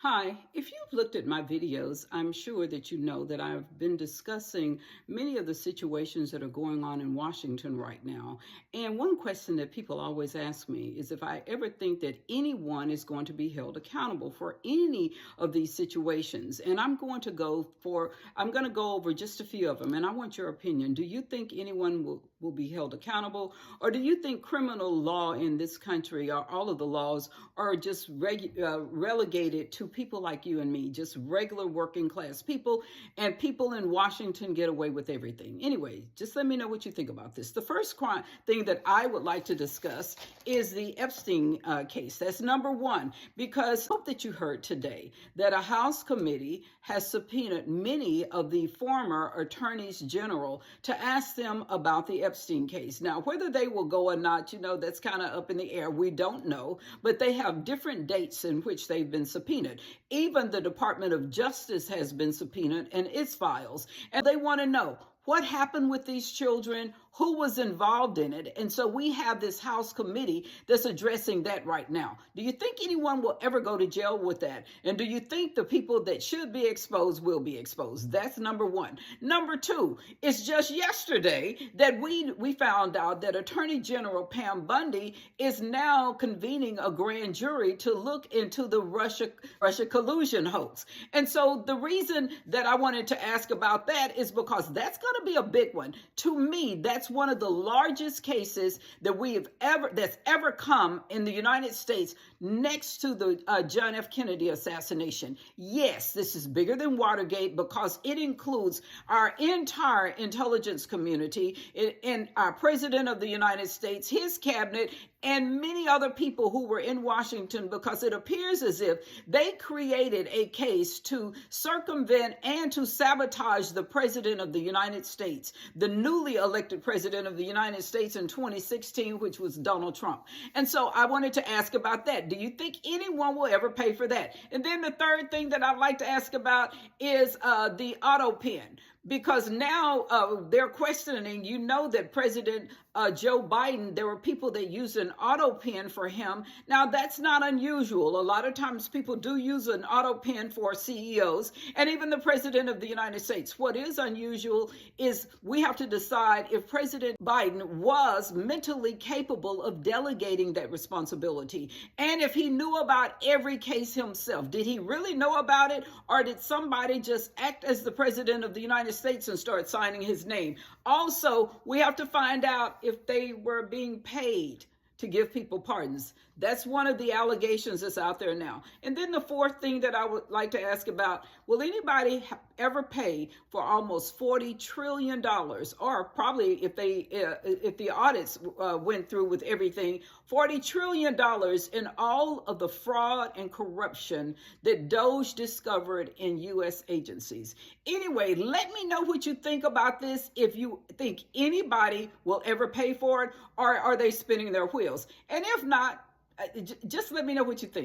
Hi, if you've looked at my videos, I'm sure that you know that I've been discussing many of the situations that are going on in Washington right now. And one question that people always ask me is if I ever think that anyone is going to be held accountable for any of these situations. And I'm going to go over just a few of them, and I want your opinion. Do you think anyone will be held accountable? Or do you think criminal law in this country, or all of the laws, are just relegated to people like you and me, just regular working class people, and people in Washington get away with everything? Anyway, just let me know what you think about this. The first thing that I would like to discuss is the Epstein case. That's number one, because I hope that you heard today that a House committee has subpoenaed many of the former attorneys general to ask them about the Epstein case. Now, whether they will go or not, that's kind of up in the air. We don't know, but they have different dates in which they've been subpoenaed. Even the Department of Justice has been subpoenaed and its files, and they want to know what happened with these children, who was involved in it. And so we have this House committee that's addressing that right now. Do you think anyone will ever go to jail with that? And do you think the people that should be exposed will be exposed? That's number one. Number two, it's just yesterday that we found out that Attorney General Pam Bundy is now convening a grand jury to look into the Russia collusion hoax. And so the reason that I wanted to ask about that is because that's going to be a big one. To me, that's one of the largest cases that that's ever come in the United States, next to the John F. Kennedy assassination. Yes, this is bigger than Watergate because it includes our entire intelligence community and our President of the United States, his cabinet, and many other people who were in Washington, because it appears as if they created a case to circumvent and to sabotage the President of the United States, the newly elected President of the United States in 2016, which was Donald Trump. And so I wanted to ask about that. Do you think anyone will ever pay for that? And then the third thing that I'd like to ask about is the auto pen. Because now they're questioning, that President Joe Biden, there were people that used an auto pen for him. Now, that's not unusual. A lot of times people do use an auto pen for CEOs and even the President of the United States. What is unusual is we have to decide if President Biden was mentally capable of delegating that responsibility. And if he knew about every case himself, did he really know about it? Or did somebody just act as the President of the United States and start signing his name? Also, we have to find out if they were being paid to give people pardons. That's one of the allegations that's out there now. And then the fourth thing that I would like to ask about, will anybody ever pay for almost $40 trillion, or probably if the audits went through with everything, $40 trillion in all of the fraud and corruption that DOGE discovered in U.S. agencies? Anyway, let me know what you think about this, if you think anybody will ever pay for it, or are they spinning their wheels? And if not, just let me know what you think.